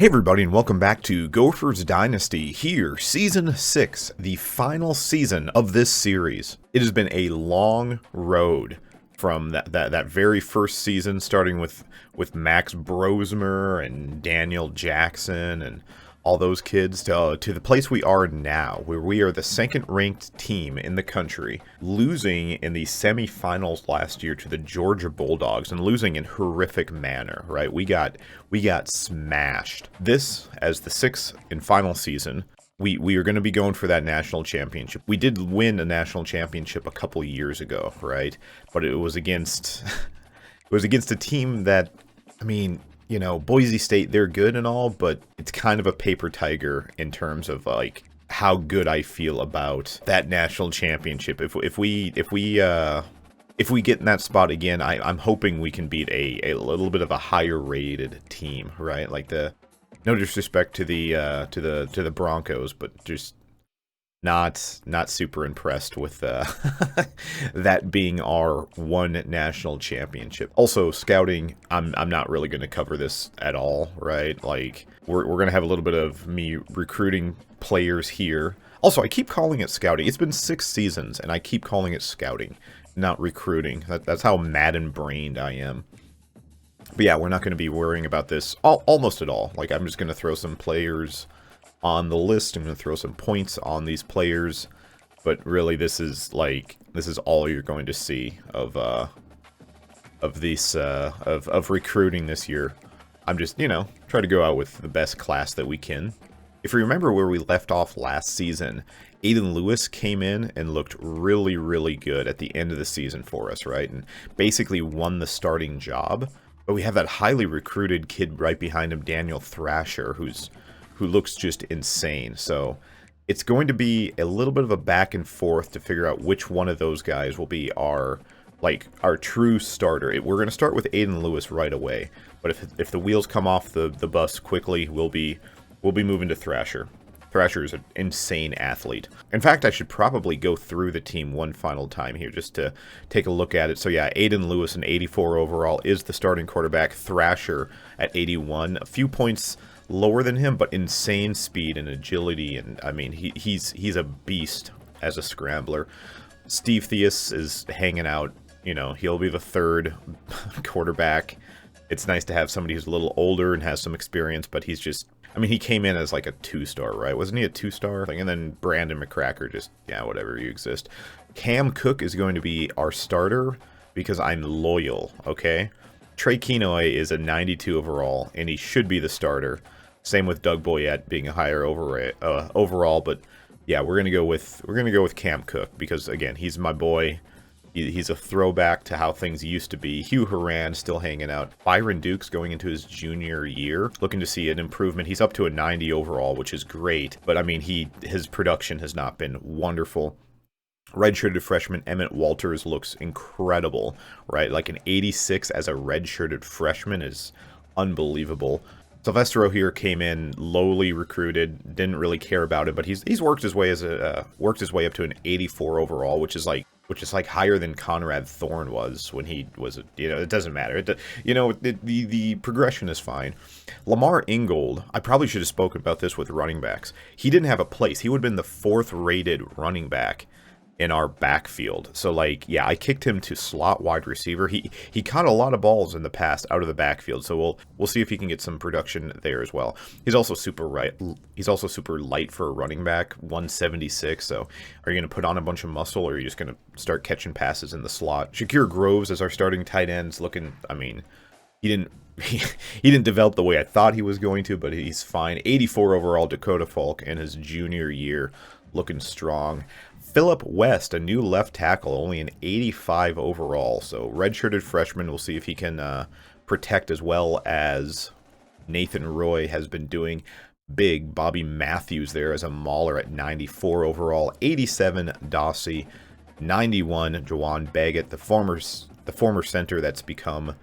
Hey everybody, and welcome back to Gophers Dynasty here, Season 6, the final season of this series. It has been a long road from that very first season, starting with Max Brosmer and Daniel Jackson and all those kids to the place we are now, where we are the second-ranked team in the country, losing in the semifinals last year to the Georgia Bulldogs, and losing in horrific manner, right? We got smashed. This, as the sixth and final season, we are going to be going for that national championship. We did win a national championship a couple years ago, right? But it was against a team that, I mean, you know, Boise State, they're good and all, but it's kind of a paper tiger in terms of like how good I feel about that national championship. If we get in that spot again, I'm hoping we can beat a little bit of a higher rated team, right? Like no disrespect to the Broncos, but just not super impressed with that being our one national championship. Also, scouting, I'm not really going to cover this at all, right? Like we're going to have a little bit of me recruiting players here. Also, I keep calling it scouting. It's been 6 seasons, and I keep calling it scouting, not recruiting. That's how Madden-brained I am. But yeah, we're not going to be worrying about this almost at all. Like, I'm just going to throw some players on the list. I'm going to throw some points on these players, but really this is all you're going to see of recruiting this year. I'm just, you know, try to go out with the best class that we can. If you remember where we left off last season, Aiden Lewis came in and looked really, really good at the end of the season for us, right? And basically won the starting job. But we have that highly recruited kid right behind him, Daniel Thrasher, who looks just insane. So it's going to be a little bit of a back and forth to figure out which one of those guys will be our true starter. We're going to start with Aiden Lewis right away, but if the wheels come off the bus quickly, we'll be moving to Thrasher. Thrasher is an insane athlete. In fact, I should probably go through the team one final time here just to take a look at it. So yeah, Aiden Lewis, an 84 overall, is the starting quarterback. Thrasher at 81. A few points lower than him, but insane speed and agility, and I mean he's a beast as a scrambler. Steve Theus is hanging out. You know, he'll be the third quarterback. It's nice to have somebody who's a little older and has some experience, but he's just, I mean, he came in as like a 2-star, right? Wasn't he a 2-star thing? And then Brandon McCracker, just, yeah, whatever, you exist. Cam Cook is going to be our starter because I'm loyal, okay? Trey Kenoy is a 92 overall, and he should be the starter. Same with Doug Boyette being a higher overall, but yeah, we're gonna go with Cam Cook because again, he's my boy. He's a throwback to how things used to be. Hugh Horan still hanging out. Byron Dukes going into his junior year, looking to see an improvement. He's up to a 90 overall, which is great, but I mean, his production has not been wonderful. Redshirted freshman Emmett Walters looks incredible, right? Like an 86 as a redshirted freshman is unbelievable. Silvestro here came in lowly recruited, didn't really care about it, but he's worked his way up to an 84 overall, which is like higher than Conrad Thorne was when he was, you know, it doesn't matter. The progression is fine. Lamar Ingold, I probably should have spoken about this with running backs. He didn't have a place. He would have been the 4th rated running back in our backfield. So like, yeah, I kicked him to slot wide receiver. He caught a lot of balls in the past out of the backfield. So we'll see if he can get some production there as well. He's also super light for a running back, 176. So are you going to put on a bunch of muscle, or are you just going to start catching passes in the slot? Shakir Groves as our starting tight ends, looking, I mean, he didn't develop the way I thought he was going to, but he's fine. 84 overall, Dakota Falk in his junior year, looking strong. Philip West, a new left tackle, only an 85 overall. So redshirted freshman. We'll see if he can protect as well as Nathan Roy has been doing. Big Bobby Matthews there as a mauler at 94 overall. 87 Dossie, 91 Jawan Baggett, the former center that's become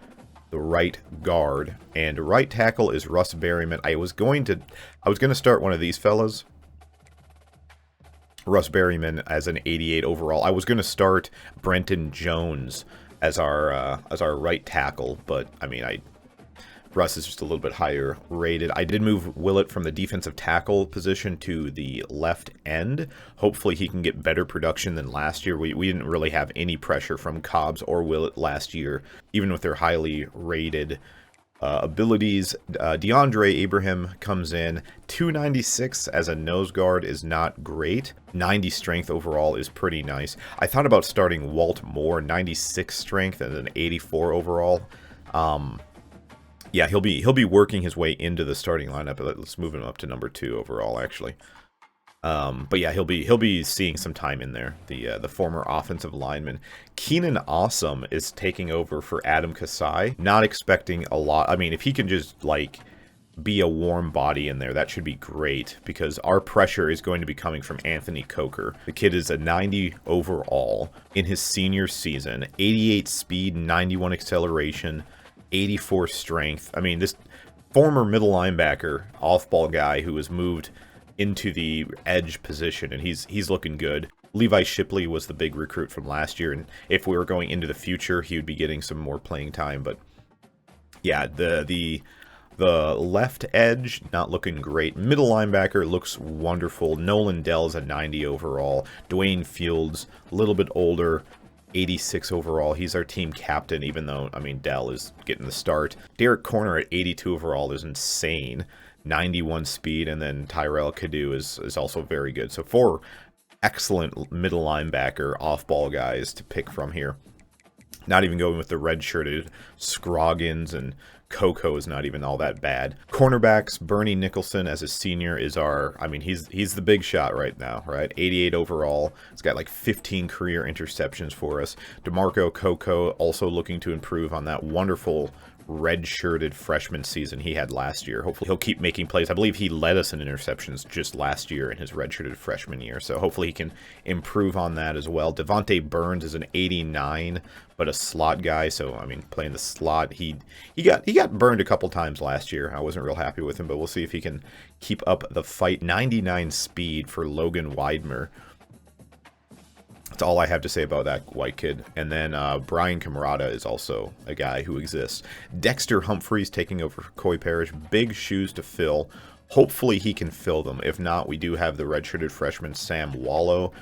the right guard. And right tackle is Russ Berryman. I was going to start one of these fellas. Russ Berryman as an 88 overall. I was going to start Brenton Jones as our right tackle, but I mean, Russ is just a little bit higher rated. I did move Willett from the defensive tackle position to the left end. Hopefully he can get better production than last year. We didn't really have any pressure from Cobbs or Willett last year, even with their highly rated abilities. DeAndre Abraham comes in. 296 as a nose guard is not great. 90 strength overall is pretty nice. I thought about starting Walt Moore, 96 strength and an 84 overall. Yeah, he'll be working his way into the starting lineup. Let's move him up to number 2 overall, actually. But yeah, he'll be seeing some time in there. The former offensive lineman. Keenan Awesome is taking over for Adam Kasai. Not expecting a lot. I mean, if he can just like be a warm body in there, that should be great, because our pressure is going to be coming from Anthony Coker. The kid is a 90 overall in his senior season, 88 speed, 91 acceleration, 84 strength. I mean, this former middle linebacker, off-ball guy who was moved into the edge position, and he's looking good. Levi Shipley was the big recruit from last year, and if we were going into the future, he would be getting some more playing time. But yeah, the left edge, not looking great. Middle linebacker looks wonderful. Nolan Dell's a 90 overall. Dwayne Fields, a little bit older, 86 overall. He's our team captain, even though, I mean, Dell is getting the start. Derek Corner at 82 overall is insane. 91 speed, and then Tyrell Cadu is also very good. So 4 excellent middle linebacker off-ball guys to pick from here. Not even going with the red-shirted Scroggins, and Coco is not even all that bad. Cornerbacks, Bernie Nicholson as a senior is our, I mean, he's the big shot right now, right? 88 overall. He's got like 15 career interceptions for us. DeMarco Coco also looking to improve on that wonderful red-shirted freshman season he had last year. Hopefully he'll keep making plays. I believe he led us in interceptions just last year in his red-shirted freshman year, so hopefully he can improve on that as well. Devontae Burns is an 89, but a slot guy, so I mean, playing the slot, he got burned a couple times last year. I wasn't real happy with him, but we'll see if he can keep up the fight. 99 speed for Logan Weidmer. That's all I have to say about that white kid. And then Brian Camarada is also a guy who exists. Dexter Humphreys taking over for Coy Parrish. Big shoes to fill. Hopefully he can fill them. If not, we do have the redshirted freshman Sam Wallow.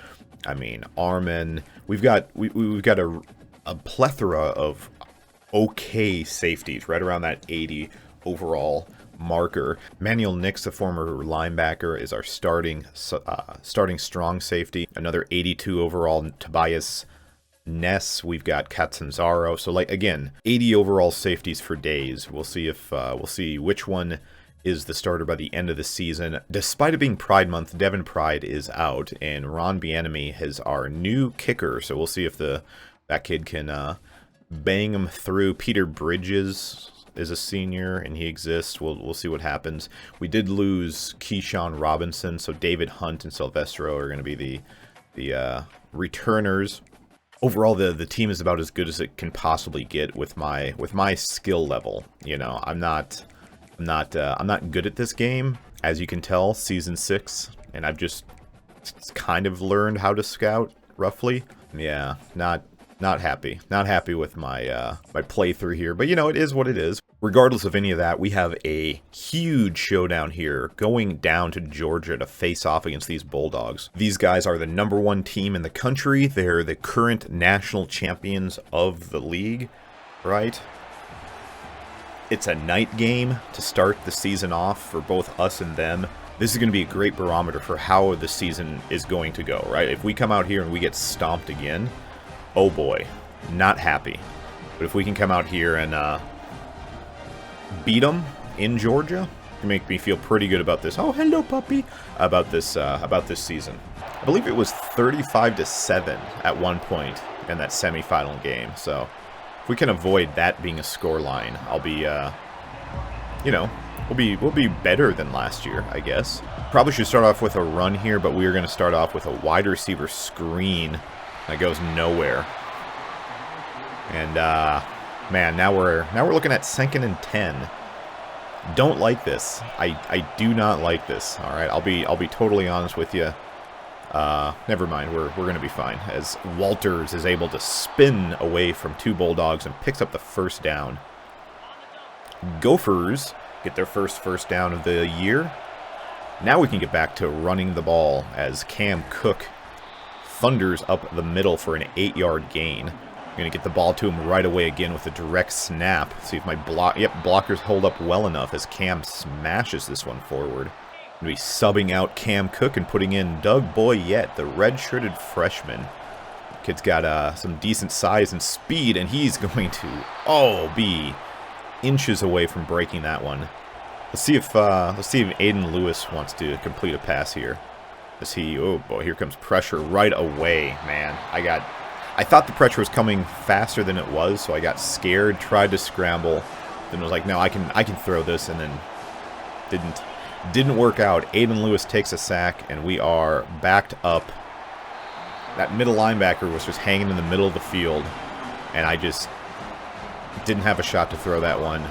I mean, Armin. We've got a plethora of okay safeties, right around that 80 overall marker. Manuel Nix, a former linebacker, is our starting strong safety. Another 82 overall, Tobias Ness. We've got Katsanzaro. So, like, again, 80 overall safeties for days. We'll see if we'll see which one is the starter by the end of the season. Despite it being Pride Month, Devin Pride is out, and Ron Bienemy is our new kicker. So we'll see if that kid can bang him through. Peter Bridges is a senior, and he exists. We'll see what happens. We did lose Keyshawn Robinson, so David Hunt and Silvestro are going to be the returners. Overall, the team is about as good as it can possibly get with my skill level. You know, I'm not good at this game, as you can tell. Season 6, and I've just kind of learned how to scout roughly. Yeah, not happy. Not happy with my my playthrough here, but you know, it is what it is. Regardless of any of that, we have a huge showdown here going down to Georgia to face off against these Bulldogs. These guys are the #1 team in the country. They're the current national champions of the league, right? It's a night game to start the season off for both us and them. This is going to be a great barometer for how the season is going to go, right? If we come out here and we get stomped again, oh boy, not happy. But if we can come out here and beat them in Georgia, it can make me feel pretty good about this. Oh, hello, puppy. About this season. I believe it was 35-7 at one point in that semifinal game. So if we can avoid that being a score line, I'll be, you know, we'll be better than last year, I guess. Probably should start off with a run here, but we are going to start off with a wide receiver screen that goes nowhere. And man, now we're looking at 2nd and 10. Don't like this. I do not like this. All right, I'll be totally honest with you. Never mind. We're gonna be fine, as Walters is able to spin away from 2 Bulldogs and picks up the first down. Gophers get their first down of the year. Now we can get back to running the ball as Cam Cook thunders up the middle for an 8-yard gain. I'm going to get the ball to him right away again with a direct snap. See if my blockers hold up well enough as Cam smashes this one forward. Going to be subbing out Cam Cook and putting in Doug Boyette, the red-shirted freshman. Kid's got some decent size and speed, and he's going to, be inches away from breaking that one. Let's see if Aiden Lewis wants to complete a pass here. Oh boy, here comes pressure right away, man. I thought the pressure was coming faster than it was, so I got scared, tried to scramble, then was like, no, I can throw this, and then didn't work out. Aiden Lewis takes a sack, and we are backed up. That middle linebacker was just hanging in the middle of the field, and I just didn't have a shot to throw that one.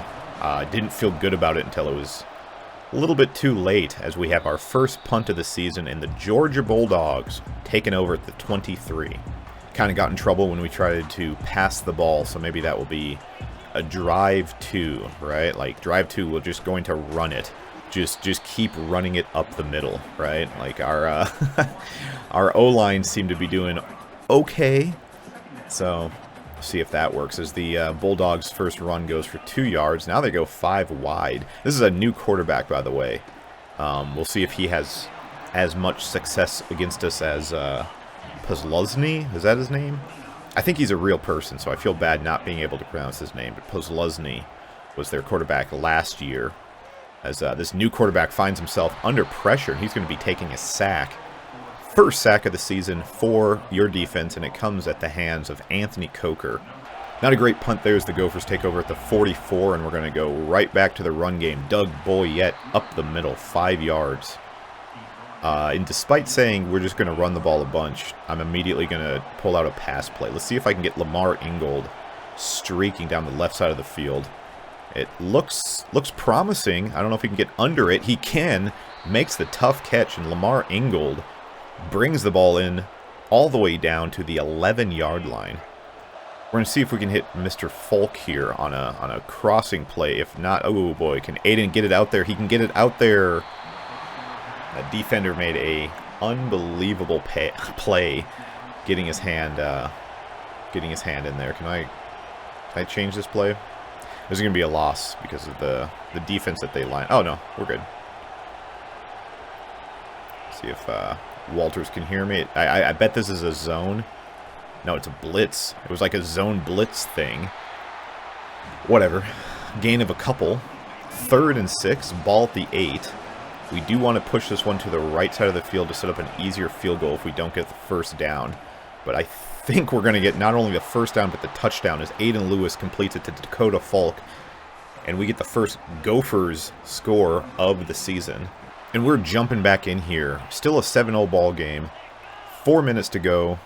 Didn't feel good about it until it was a little bit too late, as we have our first punt of the season, and the Georgia Bulldogs taking over at the 23. Kind of got in trouble when we tried to pass the ball, so maybe that will be a drive 2, right? Like, drive 2, we're just going to run it. Just keep running it up the middle, right? Like, our our O-line seemed to be doing okay, so see if that works, as the Bulldogs' first run goes for 2 yards. Now they go 5 wide. This is a new quarterback, by the way. We'll see if he has as much success against us as Pozluzny. Is that his name? I think he's a real person, so I feel bad not being able to pronounce his name. But Pozluzny was their quarterback last year. As this new quarterback finds himself under pressure, he's going to be taking a sack. First sack of the season for your defense, and it comes at the hands of Anthony Coker. Not a great punt there as the Gophers take over at the 44, and we're going to go right back to the run game. Doug Boyette up the middle, 5 yards. And despite saying we're just going to run the ball a bunch, I'm immediately going to pull out a pass play. Let's see if I can get Lamar Ingold streaking down the left side of the field. It looks promising. I don't know if he can get under it. He can. Makes the tough catch, and Lamar Ingold brings the ball in all the way down to the 11-yard line. We're going to see if we can hit Mr. Folk here on a crossing play. If not, oh boy, can Aiden get it out there? He can get it out there. That defender made a unbelievable play, getting his hand in there. Can I change this play? There's going to be a loss because of the defense that they line. Oh no, we're good. See if Walters can hear me. I bet this is a zone. No, it's a blitz. It was like a zone blitz thing. Whatever. Gain of a couple. 3rd and 6. Ball at the 8. We do want to push this one to the right side of the field to set up an easier field goal if we don't get the first down. But I think we're going to get not only the first down, but the touchdown as Aiden Lewis completes it to Dakota Falk. And we get the first Gophers score of the season. And we're jumping back in here. Still a 7-0 ball game. 4 minutes to go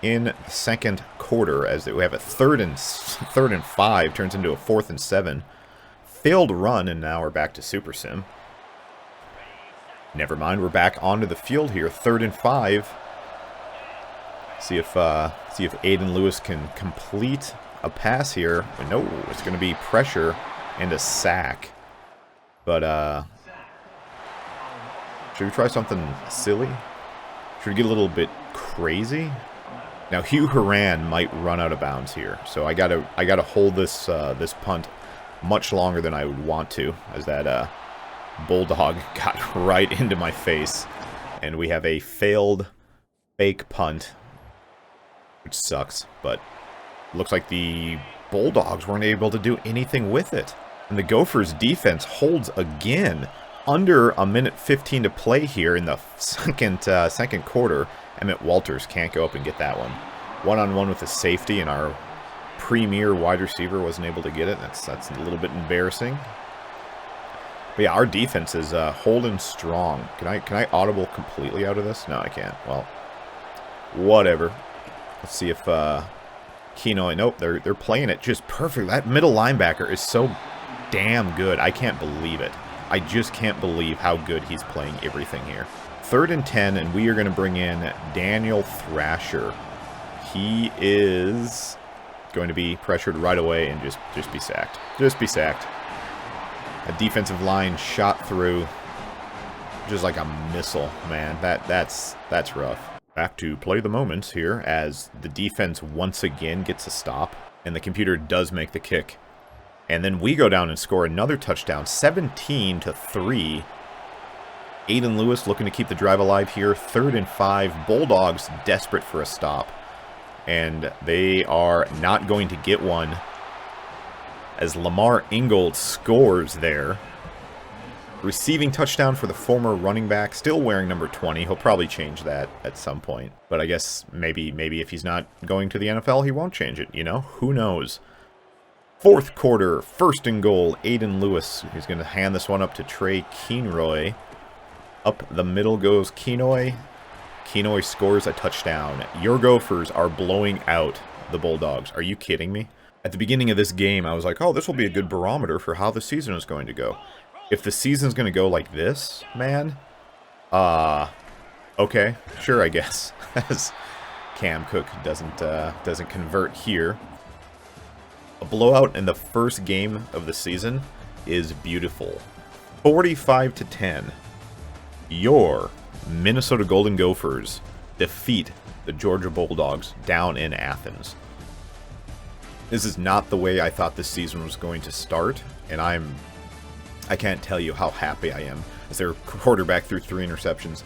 in the second quarter, as we have a third and 5 turns into a 4th and 7. Failed run, and now we're back to Super Sim. Never mind, we're back onto the field here. 3rd and 5. See if Aiden Lewis can complete a pass here. No, it's going to be pressure and a sack. But should we try something silly? Should we get a little bit crazy? Now Hugh Horan might run out of bounds here, so I gotta hold this this punt much longer than I would want to, as that Bulldog got right into my face, and we have a failed fake punt, which sucks. But looks like the Bulldogs weren't able to do anything with it, and the Gophers defense holds again. Under a minute 15 to play here in the second quarter. Emmett Walters can't go up and get that one. One-on-one with a safety, and our premier wide receiver wasn't able to get it. That's a little bit embarrassing. But yeah, our defense is holding strong. Can I audible completely out of this? No, I can't. Well, whatever. Let's see if Keno. Nope, they're playing it just perfect. That middle linebacker is so damn good. I can't believe it. I just can't believe how good he's playing everything here. 3rd and 10, and we are going to bring in Daniel Thrasher. He is going to be pressured right away and just be sacked. Just be sacked. A defensive line shot through just like a missile, man. That's rough. Back to play the moments here as the defense once again gets a stop, and the computer does make the kick. And then we go down and score another touchdown, 17-3. Aiden Lewis looking to keep the drive alive here. 3rd and 5. Bulldogs desperate for a stop. And they are not going to get one as Lamar Ingold scores there. Receiving touchdown for the former running back, still wearing number 20. He'll probably change that at some point. But I guess maybe if he's not going to the NFL, he won't change it, you know? Who knows? 4th quarter, 1st and goal. Aiden Lewis, who's going to hand this one up to Trey Keenroy. Up the middle goes Kenoy. Kenoy scores a touchdown. Your Gophers are blowing out the Bulldogs. Are you kidding me? At the beginning of this game, I was like, oh, this will be a good barometer for how the season is going to go. If the season's going to go like this, man, okay, sure, I guess. As Cam Cook doesn't convert here. A blowout in the first game of the season is beautiful. 45-10. Your Minnesota Golden Gophers defeat the Georgia Bulldogs down in Athens. This is not the way I thought this season was going to start, and I can't tell you how happy I am as their quarterback threw 3 interceptions.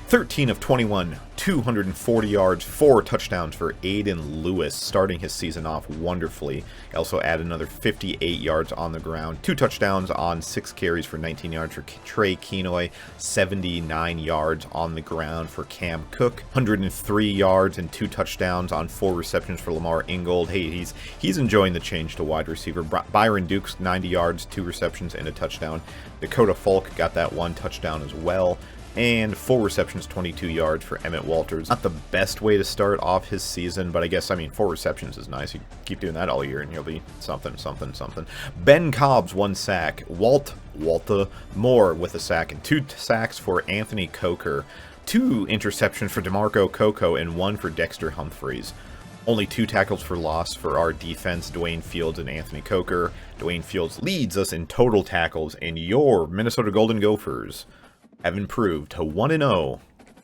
13 of 21, 240 yards, 4 touchdowns for Aiden Lewis, starting his season off wonderfully. He also added another 58 yards on the ground, 2 touchdowns on 6 carries for 19 yards for Trey Kenoy, 79 yards on the ground for Cam Cook, 103 yards and 2 touchdowns on 4 receptions for Lamar Ingold. Hey, he's enjoying the change to wide receiver. Byron Dukes, 90 yards, 2 receptions and a touchdown. Dakota Falk got that 1 touchdown as well. And 4 receptions, 22 yards for Emmett Walters. Not the best way to start off his season, but I guess, 4 receptions is nice. You keep doing that all year and you'll be something. Ben Cobbs, 1 sack. Walter Moore with a sack, and 2 sacks for Anthony Coker. 2 interceptions for DeMarco Coco and 1 for Dexter Humphreys. Only 2 tackles for loss for our defense, Dwayne Fields and Anthony Coker. Dwayne Fields leads us in total tackles, and your Minnesota Golden Gophers have improved to 1-0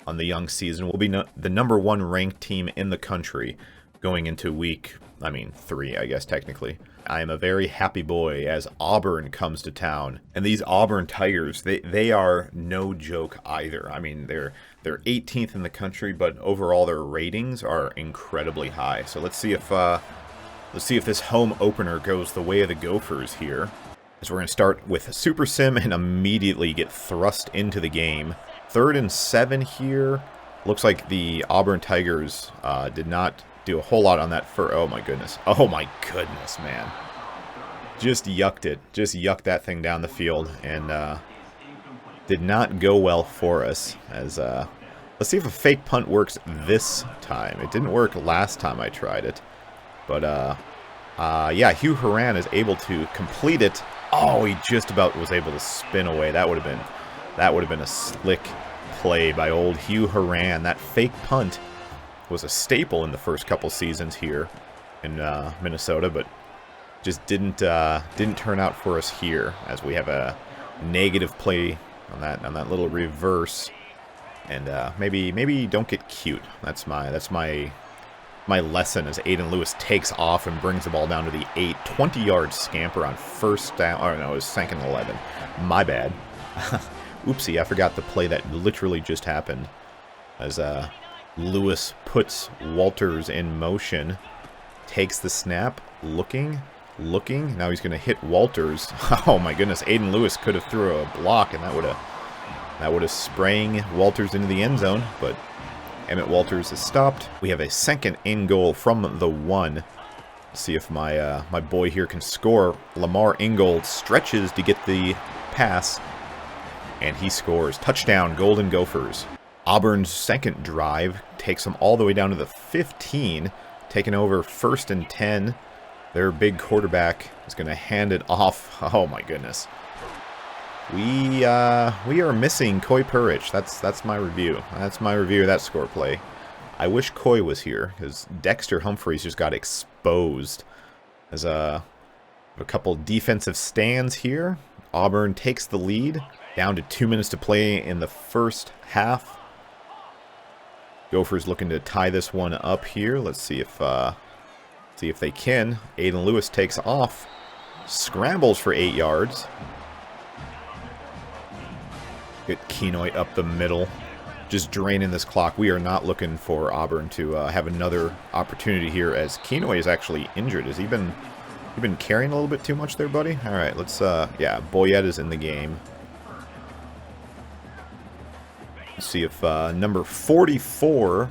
on the young season. Will be the number 1 ranked team in the country going into week, 3, I guess, technically. I am a very happy boy as Auburn comes to town. And these Auburn Tigers, they are no joke either. They're 18th in the country, but overall their ratings are incredibly high. So let's see if this home opener goes the way of the Gophers here. So we're going to start with Super Sim and immediately get thrust into the game. 3rd and 7 here. Looks like the Auburn Tigers did not do a whole lot on that oh my goodness, man. Just yucked it. Just yucked that thing down the field and did not go well for us. As let's see if a fake punt works this time. It didn't work last time I tried it. But yeah, Hugh Horan is able to complete it. Oh, he just about was able to spin away. That would have been a slick play by old Hugh Horan. That fake punt was a staple in the first couple seasons here in Minnesota, but just didn't turn out for us here as we have a negative play on that little reverse. And maybe don't get cute. That's my lesson as Aiden Lewis takes off and brings the ball down to the 8. 20-yard scamper on 1st down. Oh, no, it was 2nd and 11. My bad. Oopsie, I forgot the play that literally just happened. As Lewis puts Walters in motion. Takes the snap. Looking. Now he's going to hit Walters. Oh, my goodness. Aiden Lewis could have threw a block, and that would have sprang Walters into the end zone, but Emmett Walters is stopped. We have a 2nd and goal from the 1. See if my boy here can score. Lamar Ingold stretches to get the pass, and he scores. Touchdown, Golden Gophers. Auburn's 2nd drive takes them all the way down to the 15, taking over 1st and 10. Their big quarterback is going to hand it off. Oh my goodness. We are missing Coy Purich. That's my review. That's my review of that score play. I wish Coy was here because Dexter Humphreys just got exposed. As a couple defensive stands here. Auburn takes the lead. Down to 2 minutes to play in the first half. Gophers looking to tie this one up here. Let's see if they can. Aiden Lewis takes off. Scrambles for 8 yards. Get Kenoy up the middle. Just draining this clock. We are not looking for Auburn to have another opportunity here, as Kenoy is actually injured. Has he been carrying a little bit too much there, buddy? All right, let's yeah, Boyette is in the game. Let's see if number 44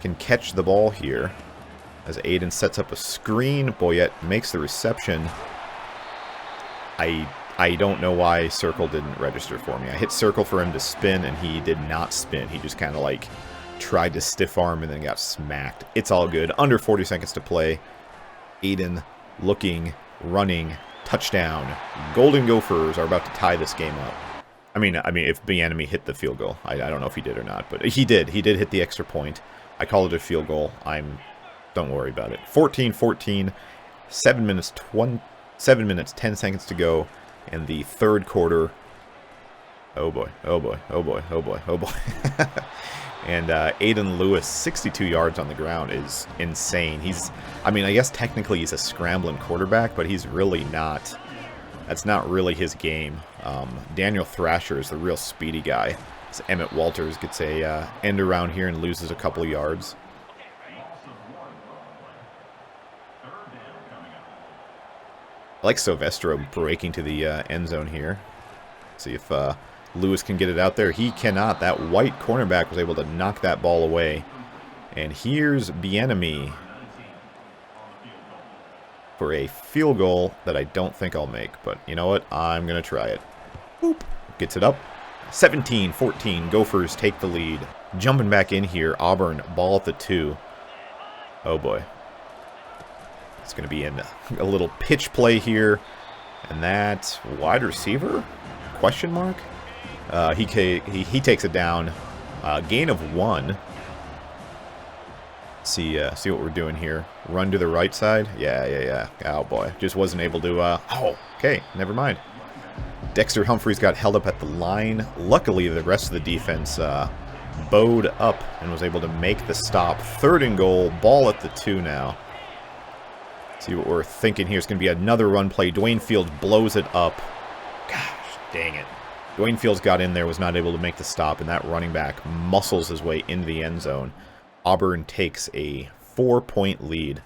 can catch the ball here, as Aiden sets up a screen. Boyette makes the reception. I don't know why circle didn't register for me. I hit circle for him to spin, and he did not spin. He just kind of like tried to stiff arm and then got smacked. It's all good. Under 40 seconds to play. Aiden looking, running, touchdown. Golden Gophers are about to tie this game up. I mean, if Bieniemy hit the field goal, I don't know if he did or not, but he did. He did hit the extra point. I call it a field goal. Don't worry about it. 14-14. 7 minutes 10 seconds to go in the third quarter. Oh boy, oh boy, oh boy, oh boy, oh boy. And Aiden Lewis, 62 yards on the ground is insane. I mean, I guess technically he's a scrambling quarterback, but he's really not. That's not really his game. Daniel Thrasher is the real speedy guy. So Emmett Walters gets a end around here and loses a couple of yards. I like Silvestro breaking to the end zone here. See if Lewis can get it out there. He cannot. That white cornerback was able to knock that ball away. And here's Bieniemy for a field goal that I don't think I'll make. But you know what? I'm going to try it. Boop. Gets it up. 17-14. Gophers take the lead. Jumping back in here. Auburn, ball at the 2. Oh boy. It's going to be in a little pitch play here. And that's wide receiver? Question mark? He takes it down. Gain of 1. See what we're doing here. Run to the right side. Yeah. Oh boy, just wasn't able to. Oh, okay, never mind. Dexter Humphreys got held up at the line. Luckily, the rest of the defense bowed up and was able to make the stop. 3rd and goal. Ball at the 2 now. See what we're thinking here. It's going to be another run play. Dwayne Fields blows it up. Gosh, dang it. Dwayne Fields got in there, was not able to make the stop, and that running back muscles his way into the end zone. Auburn takes a 4-point lead.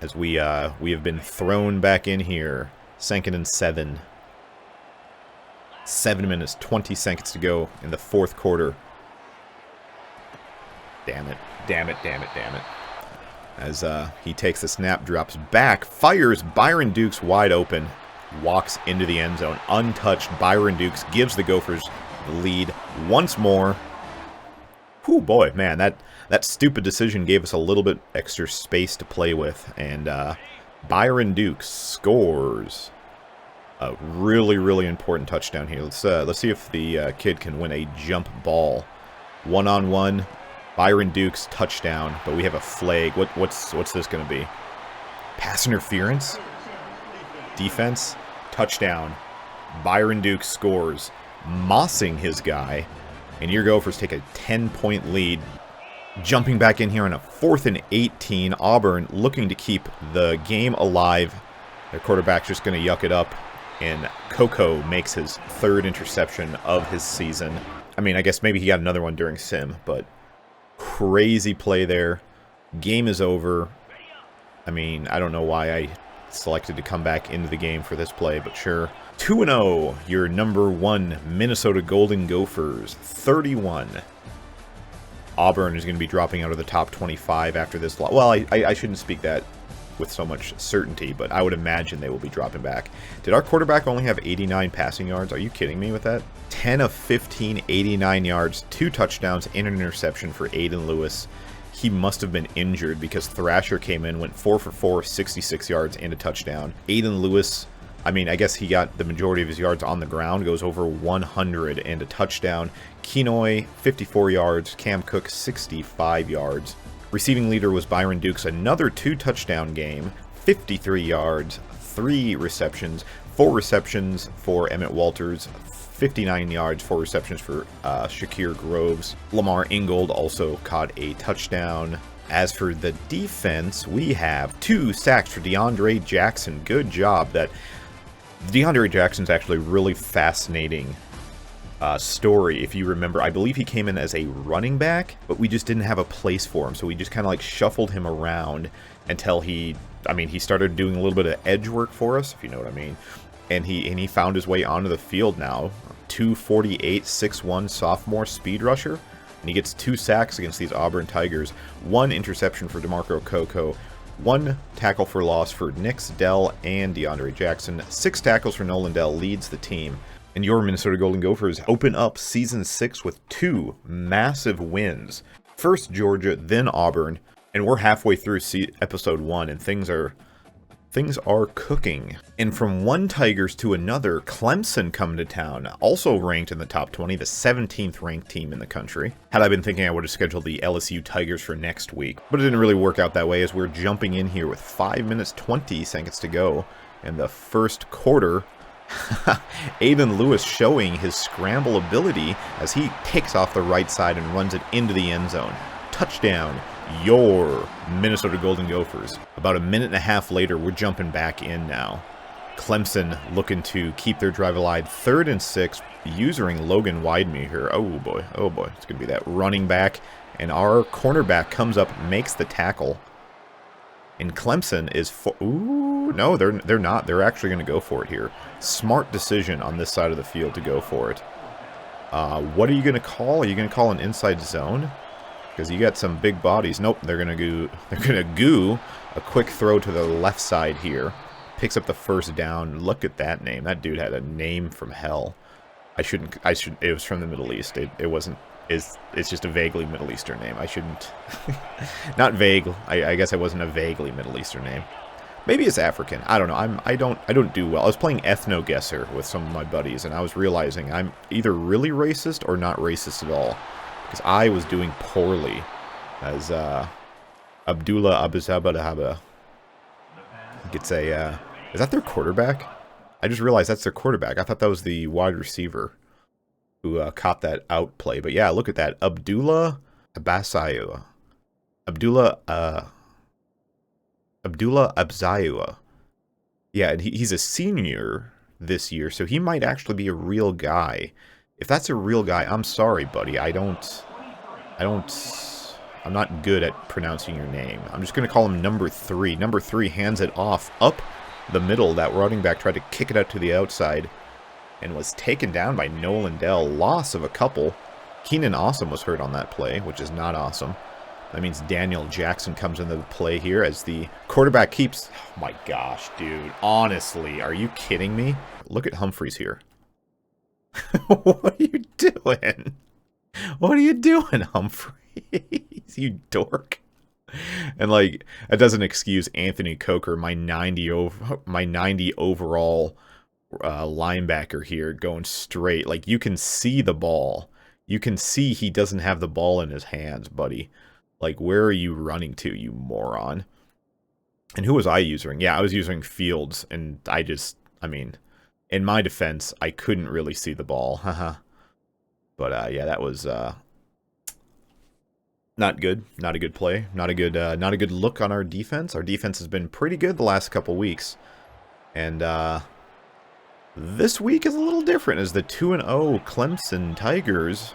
As we have been thrown back in here. 2nd and 7. 7 minutes, 20 seconds to go in the 4th quarter. Damn it. As he takes the snap, drops back, fires. Byron Dukes wide open. Walks into the end zone. Untouched. Byron Dukes gives the Gophers the lead once more. Whew, boy, man, that stupid decision gave us a little bit extra space to play with. And Byron Dukes scores a really, really important touchdown here. Let's see if the kid can win a jump ball. 1-on-1. Byron Dukes touchdown, but we have a flag. What's this going to be? Pass interference? Defense? Touchdown. Byron Dukes scores, mossing his guy, and your Gophers take a 10-point lead. Jumping back in here on a 4th and 18. Auburn looking to keep the game alive. Their quarterback's just going to yuck it up, and Coco makes his 3rd interception of his season. I mean, I guess maybe he got another one during sim, but crazy play there. Game is over. I mean, I don't know why I selected to come back into the game for this play, but sure. 2-0, your number 1 Minnesota Golden Gophers, 31. Auburn is going to be dropping out of the top 25 after this. Well, I shouldn't speak that with so much certainty, but I would imagine they will be dropping back. Did our quarterback only have 89 passing yards? Are you kidding me with that? 10 of 15, 89 yards, 2 touchdowns, and an interception for Aiden Lewis. He must have been injured because Thrasher came in, went 4 for 4, 66 yards, and a touchdown. Aiden Lewis, I mean, I guess he got the majority of his yards on the ground, goes over 100 and a touchdown. Kenoy, 54 yards. Cam Cook, 65 yards. Receiving leader was Byron Dukes, another 2-touchdown game, 53 yards, 3 receptions, 4 receptions for Emmett Walters, 59 yards, 4 receptions for Shakir Groves. Lamar Ingold also caught a touchdown. As for the defense, we have 2 sacks for DeAndre Jackson. Good job. That DeAndre Jackson's actually really fascinating story. If you remember, I believe he came in as a running back, but we just didn't have a place for him, so we just kind of like shuffled him around until he started doing a little bit of edge work for us, if you know what I mean. And he found his way onto the field now. 248, 6'1", sophomore speed rusher. And he gets 2 sacks against these Auburn Tigers. 1 interception for DeMarco Coco. 1 tackle for loss for Nix, Dell, and DeAndre Jackson. 6 tackles for Nolan Dell leads the team. And your Minnesota Golden Gophers open up Season 6 with 2 massive wins. First Georgia, then Auburn. And we're halfway through Episode 1, and things are cooking. And from one Tigers to another, Clemson come to town, also ranked in the top 20, the 17th ranked team in the country. Had I been thinking, I would have scheduled the LSU Tigers for next week, but it didn't really work out that way, as we're jumping in here with 5 minutes 20 seconds to go in the first quarter. Aiden Lewis showing his scramble ability as he takes off the right side and runs it into the end zone. Touchdown, your Minnesota Golden Gophers. About a minute and a half later, we're jumping back in now. Clemson looking to keep their drive alive. 3rd and 6, using Logan Wideme here. Oh boy, it's going to be that running back. And our cornerback comes up, makes the tackle. And Clemson is ooh, no, they're not. They're actually going to go for it here. Smart decision on this side of the field to go for it. What are you going to call? Are you going to call an inside zone? Because you got some big bodies. Nope, they're gonna goo a quick throw to the left side here. Picks up the first down. Look at that name. That dude had a name from hell. It was from the Middle East. It wasn't. It's just a vaguely Middle Eastern name. I shouldn't. Not vague. I guess it wasn't a vaguely Middle Eastern name. Maybe it's African. I don't know. I don't do well. I was playing Ethno Guesser with some of my buddies, and I was realizing I'm either really racist or not racist at all. Because I was doing poorly as Abdullah Abuzabadahaba gets a... is that their quarterback? I just realized that's their quarterback. I thought that was the wide receiver who caught that out play. But yeah, look at that. Abdullah Abasayua. Abdullah Abzayua. Yeah, and he's a senior this year, so he might actually be a real guy. If that's a real guy, I'm sorry, buddy. I'm not good at pronouncing your name. I'm just going to call him number 3. Number 3 hands it off up the middle. That running back tried to kick it out to the outside and was taken down by Nolan Dell. Loss of a couple. Keenan Awesome was hurt on that play, which is not awesome. That means Daniel Jackson comes into the play here as the quarterback keeps... Oh my gosh, dude. Honestly, are you kidding me? Look at Humphreys here. What are you doing? What are you doing, Humphreys? You dork. And like, that doesn't excuse Anthony Coker, my 90 overall linebacker here, going straight. Like, you can see the ball. You can see he doesn't have the ball in his hands, buddy. Like, where are you running to, you moron? And who was I using? Yeah, I was using Fields, and I mean, in my defense, I couldn't really see the ball. Haha. But yeah, that was not good. Not a good play. Not a good look on our defense. Our defense has been pretty good the last couple weeks. And this week is a little different as the 2-0 Clemson Tigers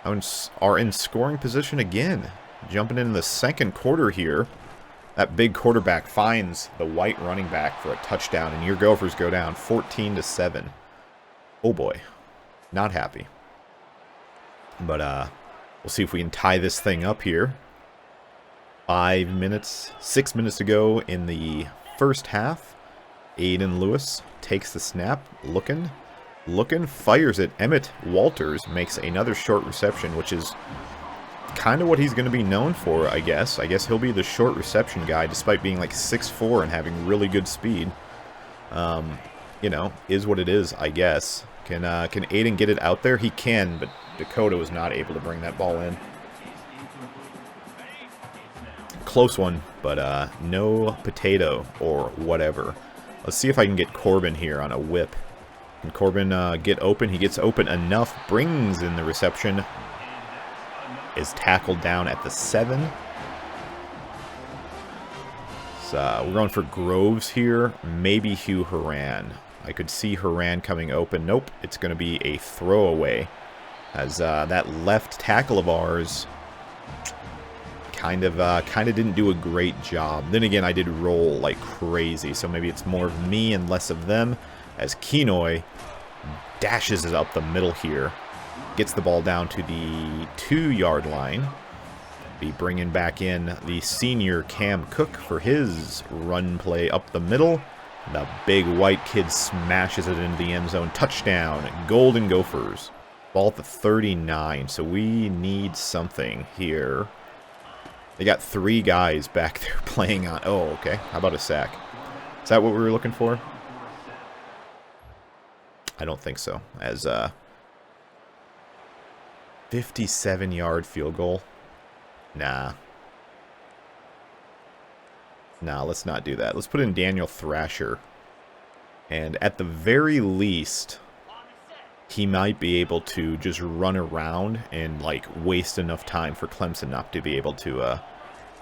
are in scoring position again. Jumping in the second quarter here. That big quarterback finds the white running back for a touchdown, and your Gophers go down 14-7. Oh boy. Not happy. But we'll see if we can tie this thing up here. 6 minutes to go in the first half. Aiden Lewis takes the snap, looking, fires it. Emmett Walters makes another short reception, which is kind of what he's going to be known for, I guess. I guess he'll be the short reception guy, despite being like 6'4" and having really good speed. You know, is what it is, I guess. Can Aiden get it out there? He can, but Dakota was not able to bring that ball in. Close one, but no potato or whatever. Let's see if I can get Corbin here on a whip. Can Corbin get open? He gets open enough. Brings in the reception. Is tackled down at the 7. So we're going for Groves here. Maybe Hugh Horan. I could see Horan coming open. Nope. It's going to be a throwaway. As that left tackle of ours kind of didn't do a great job. Then again, I did roll like crazy, so maybe it's more of me and less of them. As Kenoy dashes it up the middle here, gets the ball down to the 2-yard line. Be bringing back in the senior Cam Cook for his run play up the middle. The big white kid smashes it into the end zone. Touchdown, Golden Gophers. Ball at the 39, so we need something here. They got 3 guys back there playing on... Oh, okay. How about a sack? Is that what we were looking for? I don't think so. As 57-yard field goal. Nah. Nah, let's not do that. Let's put in Daniel Thrasher. And at the very least, he might be able to just run around and like waste enough time for Clemson not to be able to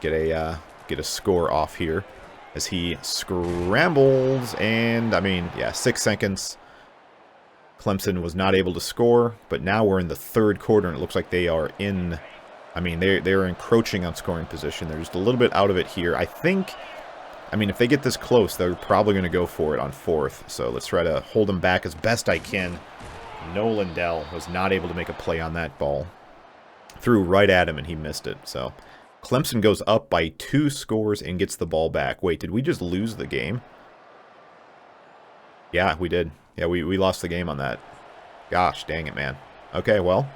get a score off here. As he scrambles and, I mean, yeah, 6 seconds. Clemson was not able to score, but now we're in the 3rd quarter, and it looks like they are in... I mean, they're encroaching on scoring position. They're just a little bit out of it here. I think... I mean, if they get this close, they're probably going to go for it on 4th. So let's try to hold them back as best I can. Nolan Dell was not able to make a play on that ball. Threw right at him, and he missed it. So Clemson goes up by 2 scores and gets the ball back. Wait, did we just lose the game? Yeah, we did. Yeah, we lost the game on that. Gosh, dang it, man. Okay, well,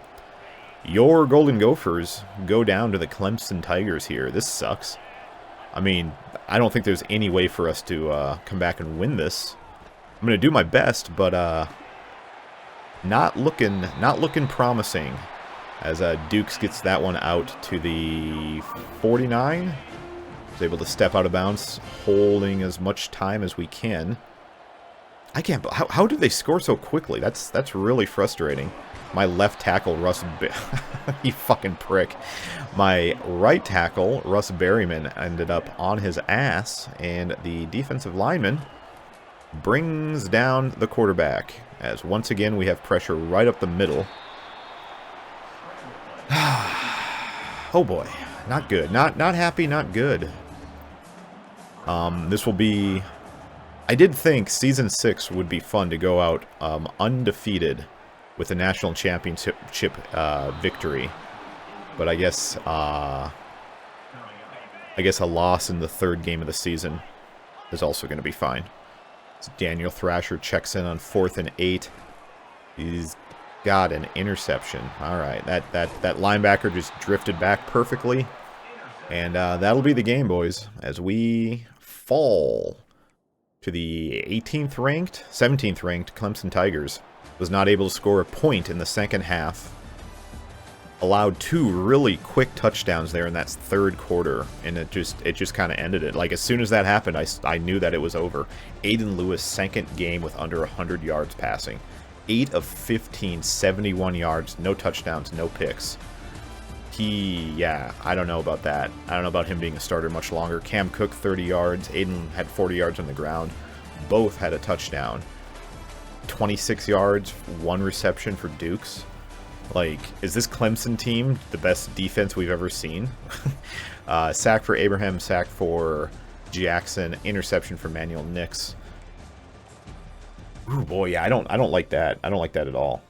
your Golden Gophers go down to the Clemson Tigers here. This sucks. I mean, I don't think there's any way for us to come back and win this. I'm going to do my best, but not looking promising. As Dukes gets that one out to the 49. Is able to step out of bounds, holding as much time as we can. I can't... How did they score so quickly? That's really frustrating. My left tackle, you fucking prick. My right tackle, Russ Berryman, ended up on his ass, and the defensive lineman brings down the quarterback. As once again, we have pressure right up the middle. Oh boy. Not good. Not happy, not good. This will be... I did think Season 6 would be fun to go out undefeated with a national championship victory. But I guess a loss in the 3rd game of the season is also going to be fine. So Daniel Thrasher checks in on 4th and 8. He's got an interception. All right, that linebacker just drifted back perfectly. And that'll be the game, boys, as we fall to the 17th ranked Clemson Tigers. Was not able to score a point in the 2nd half. Allowed 2 really quick touchdowns there in that 3rd quarter, and it just kind of ended it. Like, as soon as that happened, I knew that it was over. Aiden Lewis, 2nd game with under 100 yards passing. 8 of 15, 71 yards, no touchdowns, no picks. Yeah, I don't know about that. I don't know about him being a starter much longer. Cam Cook, 30 yards. Aiden had 40 yards on the ground. Both had a touchdown. 26 yards, 1 reception for Dukes. Like, is this Clemson team the best defense we've ever seen? Sack for Abraham, sack for Jackson, interception for Manuel Nix. Ooh, boy, yeah, I don't like that. I don't like that at all.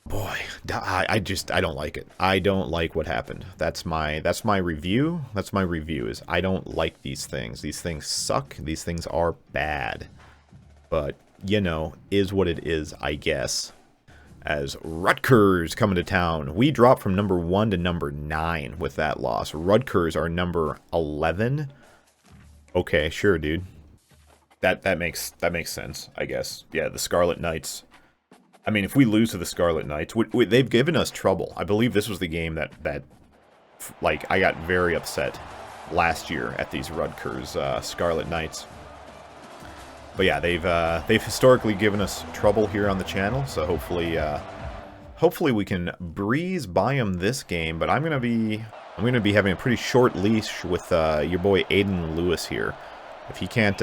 Boy, I don't like it. I don't like what happened. That's my review. That's my review, is I don't like these things. These things suck. These things are bad. But, you know, is what it is, I guess. As Rutgers coming to town. We dropped from number 1 to number 9 with that loss. Rutgers are number 11. Okay, sure, dude. That makes sense, I guess. Yeah, the Scarlet Knights. I mean, if we lose to the Scarlet Knights, they've given us trouble. I believe this was the game that like, I got very upset last year at these Rutgers Scarlet Knights. But yeah, they've historically given us trouble here on the channel, so hopefully we can breeze by them this game. But I'm gonna be having a pretty short leash with your boy Aiden Lewis here. If he can't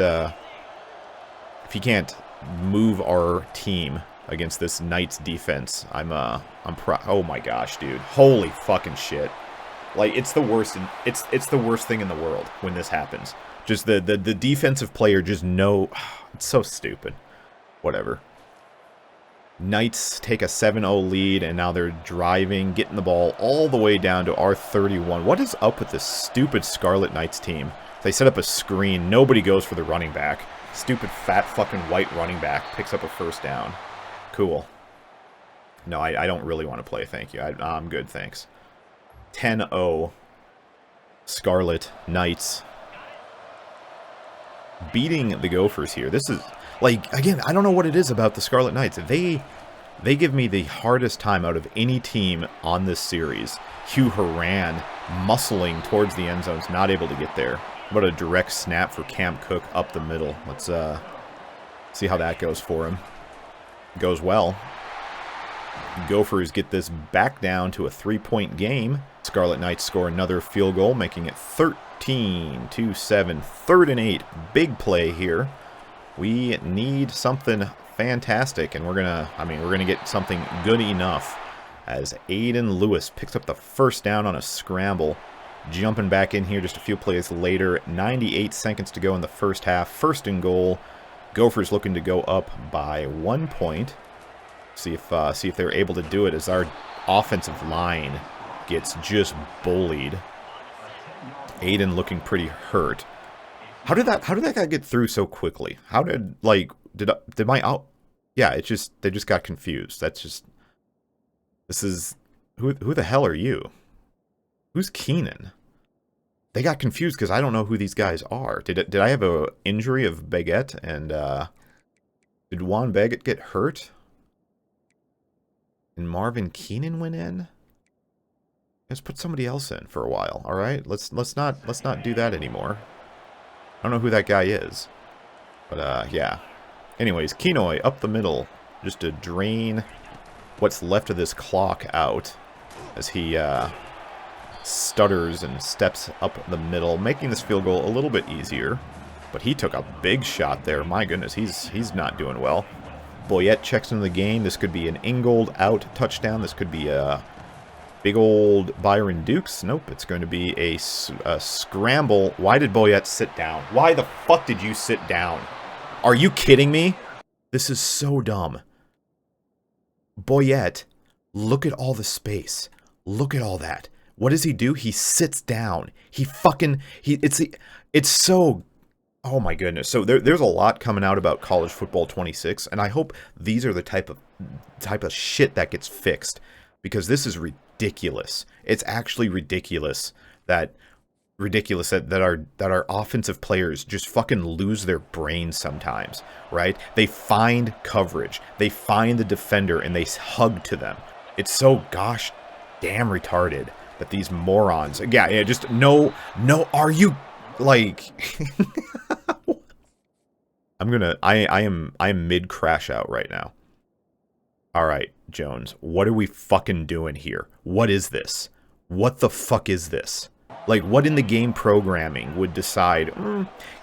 move our team against this Knights defense, oh my gosh, dude, holy fucking shit! Like, it's the worst. It's the worst thing in the world when this happens. Just the defensive player just it's so stupid. Whatever. Knights take a 7-0 lead, and now they're driving, getting the ball all the way down to our 31. What is up with this stupid Scarlet Knights team? They set up a screen. Nobody goes for the running back. Stupid fat fucking white running back picks up a first down. Cool. No, I don't really want to play, thank you. I'm good, thanks. 10-0. Scarlet Knights beating the Gophers here. This is, like, again, I don't know what it is about the Scarlet Knights. They give me the hardest time out of any team on this series. Hugh Horan muscling towards the end zones, not able to get there. What a direct snap for Cam Cook up the middle. Let's see how that goes for him. Goes well. Gophers get this back down to a 3-point game. Scarlet Knights score another field goal, making it 13-7. 3rd and 8. Big play here. We need something fantastic, and we're gonna get something good enough as Aiden Lewis picks up the first down on a scramble. Jumping back in here just a few plays later. 98 seconds to go in the first half. 1st and goal. Gophers looking to go up by 1 point. See if they're able to do it as our offensive line gets just bullied. Aiden looking pretty hurt. How did that guy get through so quickly? How did, like, did my out? Yeah, they just got confused. This is who the hell are you? Who's Keenan? They got confused because I don't know who these guys are. Did I have a injury of Baguette, and did Juan Baguette get hurt? And Marvin Keenan went in? Let's put somebody else in for a while, all right? Let's not do that anymore. I don't know who that guy is. But yeah. Anyways, Kenoy up the middle just to drain what's left of this clock out as he stutters and steps up the middle, making this field goal a little bit easier. But he took a big shot there. My goodness, he's not doing well. Boyette checks into the game. This could be an Ingold out touchdown. This could be a big old Byron Dukes. Nope, it's going to be a scramble. Why did Boyette sit down? Why the fuck did you sit down? Are you kidding me? This is so dumb. Boyette, look at all the space. Look at all that. What does he do? He sits down. It's so... Oh my goodness. So there's a lot coming out about college football 26, and I hope these are the type of shit that gets fixed, because this is ridiculous. It's actually ridiculous that our offensive players just fucking lose their brains sometimes, right? They find coverage, they find the defender, and they hug to them. It's so gosh damn retarded that these morons, yeah, just no, are you like? I am mid crash out right now. All right, Jones, what are we fucking doing here? What is this? What the fuck is this? Like, what in the game programming would decide,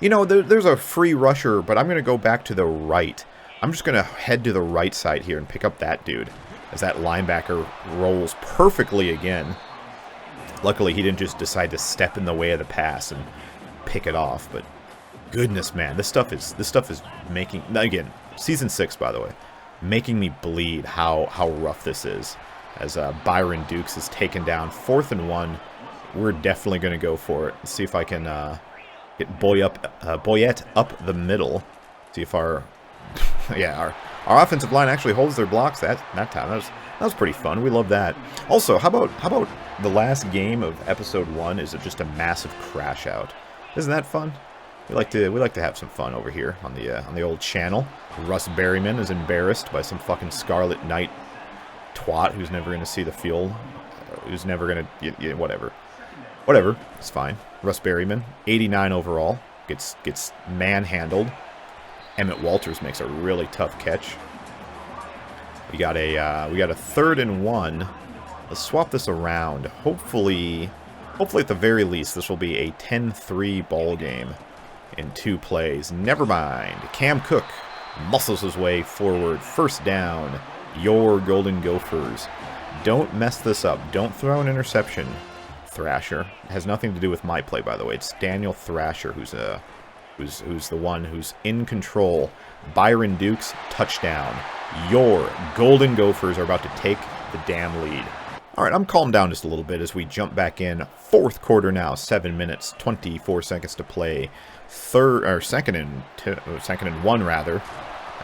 you know, there's a free rusher, but I'm going to go back to the right. I'm just going to head to the right side here and pick up that dude as that linebacker rolls perfectly again. Luckily, he didn't just decide to step in the way of the pass and pick it off, but goodness, man, this stuff is making, again, season 6, by the way, making me bleed how rough this is. As Byron Dukes is taken down, 4th and 1. We're definitely going to go for it. Let's see if I can get Boyette up the middle. See if our our offensive line actually holds their blocks that time. That was pretty fun. We love that. Also, how about the last game of episode 1 is just a massive crash out? Isn't that fun? We like to have some fun over here on the old channel. Russ Berryman is embarrassed by some fucking Scarlet Knight twat who's never going to see the field. Who's never going to whatever. Whatever, it's fine. Russ Berryman, 89 overall, gets manhandled. Emmett Walters makes a really tough catch. We got a 3rd and 1. Let's swap this around. Hopefully at the very least, this will be a 10-3 ball game in 2 plays. Never mind. Cam Cook muscles his way forward. First down. Your Golden Gophers. Don't mess this up. Don't throw an interception, Thrasher. It has nothing to do with my play, by the way. It's Daniel Thrasher who's the one who's in control. Byron Dukes, touchdown. Your Golden Gophers are about to take the damn lead. All right, I'm calmed down just a little bit as we jump back in. 4th quarter now, 7 minutes, 24 seconds to play. Second and 1 rather,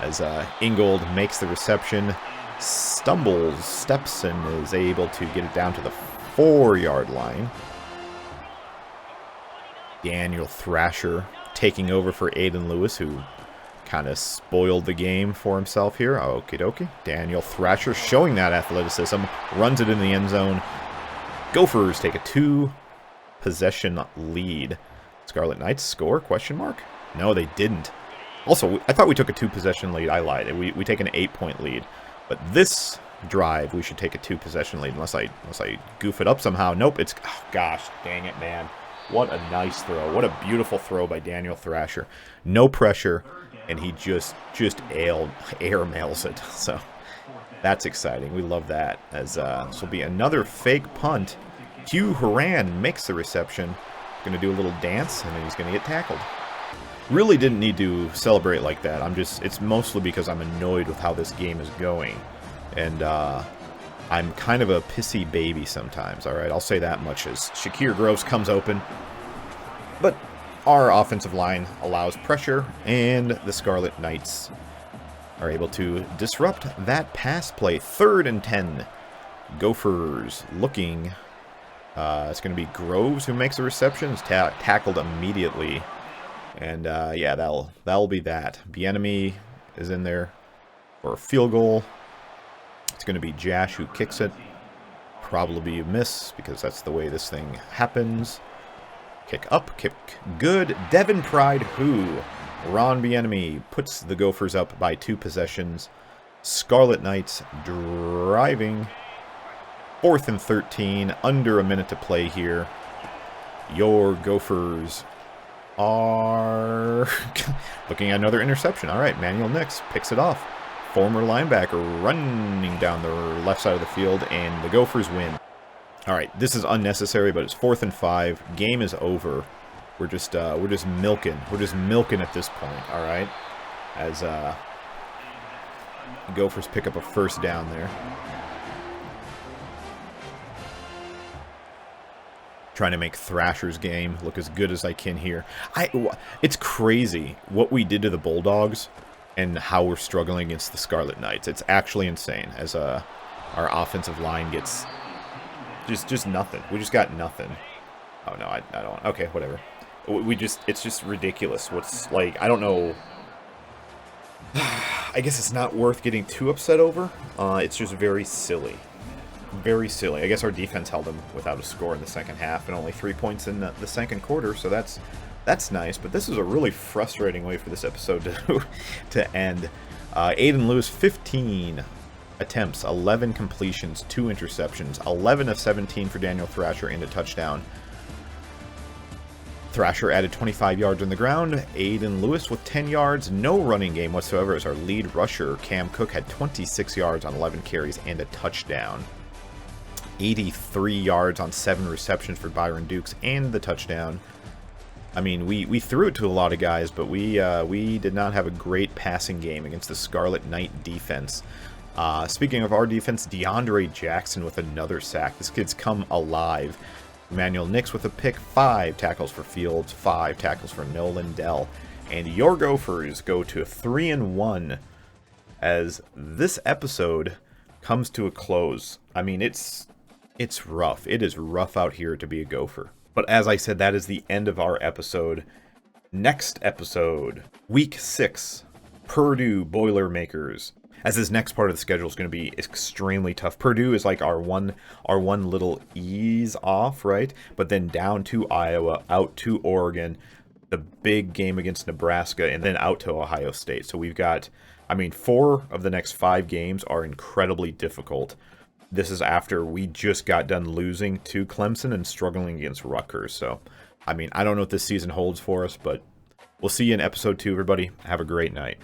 as Ingold makes the reception, stumbles, steps, and is able to get it down to the 4-yard line. Daniel Thrasher taking over for Aiden Lewis, who kind of spoiled the game for himself here. Okie dokie. Daniel Thrasher showing that athleticism, runs it in the end zone. Gophers take a 2-possession lead. Scarlet Knights score? Question mark? No, they didn't. Also, I thought we took a 2-possession lead. I lied. We take an 8-point lead. But this drive, we should take a 2-possession lead unless I goof it up somehow. Nope, it's... Oh, gosh, dang it, man. What a nice throw. What a beautiful throw by Daniel Thrasher. No pressure, and he just air mails it. So that's exciting. We love that. As this will be another fake punt. Hugh Horan makes the reception. Going to do a little dance, and then he's going to get tackled. Really didn't need to celebrate like that. It's mostly because I'm annoyed with how this game is going. And I'm kind of a pissy baby sometimes, all right? I'll say that much as Shakir Groves comes open. But our offensive line allows pressure, and the Scarlet Knights are able to disrupt that pass play. 3rd and 10. Gophers looking. It's going to be Groves who makes the reception. It's tackled immediately. And yeah, that'll be that. Bieniemy is in there for a field goal. It's going to be Jash who kicks it. Probably a miss because that's the way this thing happens. Kick up, kick good. Devin Pride who? Ron Bieniemy puts the Gophers up by 2 possessions. Scarlet Knights driving. 4th and 13, under a minute to play here. Your Gophers are looking at another interception. All right, Manuel Nix picks it off. Former linebacker running down the left side of the field, and the Gophers win. All right, this is unnecessary, but it's 4th and 5. Game is over. We're just milking. We're just milking at this point. All right, as the Gophers pick up a first down there. Trying to make Thrasher's game look as good as I can here. It's crazy what we did to the Bulldogs and how we're struggling against the Scarlet Knights. It's actually insane as our offensive line gets just nothing. We just got nothing. Oh, no, I don't. Okay, whatever. It's just ridiculous. What's like, I don't know. I guess it's not worth getting too upset over. It's just very silly. Very silly. I guess our defense held them without a score in the second half and only 3 points in the second quarter, so that's nice. But this is a really frustrating way for this episode to end. Aiden Lewis, 15 attempts, 11 completions, 2 interceptions, 11 of 17 for Daniel Thrasher and a touchdown. Thrasher added 25 yards on the ground. Aiden Lewis with 10 yards, no running game whatsoever as our lead rusher, Cam Cook, had 26 yards on 11 carries and a touchdown. 83 yards on 7 receptions for Byron Dukes and the touchdown. I mean, we threw it to a lot of guys, but we did not have a great passing game against the Scarlet Knight defense. Speaking of our defense, DeAndre Jackson with another sack. This kid's come alive. Emmanuel Nix with a pick, 5 tackles for Fields, 5 tackles for Nolan Dell. And your Gophers go to 3-1 as this episode comes to a close. I mean, it's rough. It is rough out here to be a Gopher. But as I said, that is the end of our episode. Next episode, Week 6, Purdue Boilermakers. As this next part of the schedule is going to be extremely tough. Purdue is like our one little ease off, right? But then down to Iowa, out to Oregon, the big game against Nebraska, and then out to Ohio State. So we've got, I mean, 4 of the next 5 games are incredibly difficult. This is after we just got done losing to Clemson and struggling against Rutgers. So, I mean, I don't know what this season holds for us, but we'll see you in episode 2, everybody. Have a great night.